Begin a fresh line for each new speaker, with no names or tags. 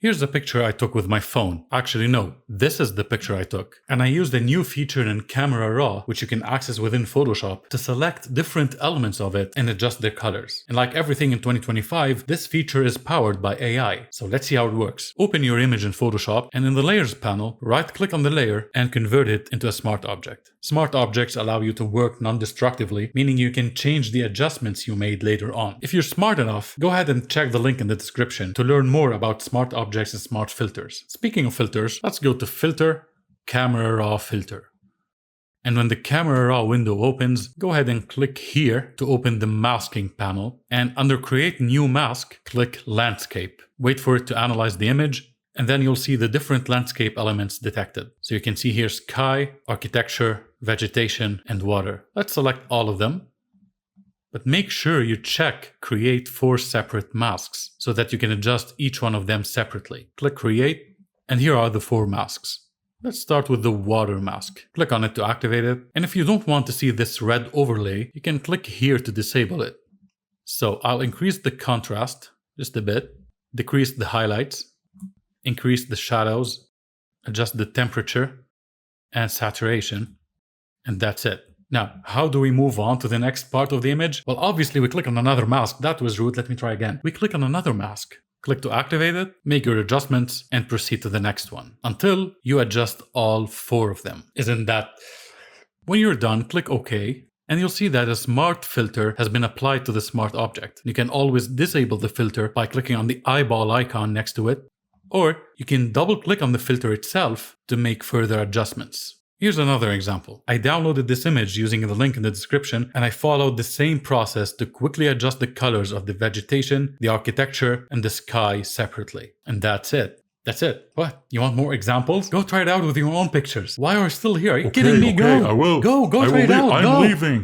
Here's a picture I took with my phone. Actually, no, this is the picture I took. And I used a new feature in Camera Raw, which you can access within Photoshop, to select different elements of it and adjust their colors. And like everything in 2025, this feature is powered by AI. So let's see how it works. Open your image in Photoshop, and in the Layers panel, right-click on the layer and convert it into a smart object. Smart objects allow you to work non-destructively, meaning you can change the adjustments you made later on. If you're smart enough, go ahead and check the link in the description to learn more about smart objects and smart filters. Speaking of filters, let's go to Filter, Camera Raw Filter. And when the Camera Raw window opens, go ahead and click here to open the masking panel. And under Create New Mask, click Landscape. Wait for it to analyze the image, and then you'll see the different landscape elements detected. So you can see here sky, architecture, vegetation, and water. Let's select all of them. But make sure you check Create 4 separate masks so that you can adjust each one of them separately. Click Create, and here are the 4 masks. Let's start with the water mask. Click on it to activate it. And if you don't want to see this red overlay, you can click here to disable it. So I'll increase the contrast just a bit, decrease the highlights, increase the shadows, adjust the temperature and saturation, and that's it. Now, how do we move on to the next part of the image? Well, obviously we click on another mask. That was rude. Let me try again. We click on another mask. Click to activate it, make your adjustments, and proceed to the next one until you adjust all 4 of them. Isn't that... When you're done, click OK, and you'll see that a smart filter has been applied to the smart object. You can always disable the filter by clicking on the eyeball icon next to it, or you can double click on the filter itself to make further adjustments. Here's another example. I downloaded this image using the link in the description, and I followed the same process to quickly adjust the colors of the vegetation, the architecture, and the sky separately. And that's it. That's it. What? You want more examples? Go try it out with your own pictures. Why are you still here? Are you kidding me? Go!
I will.
Go try it out.
I'm leaving.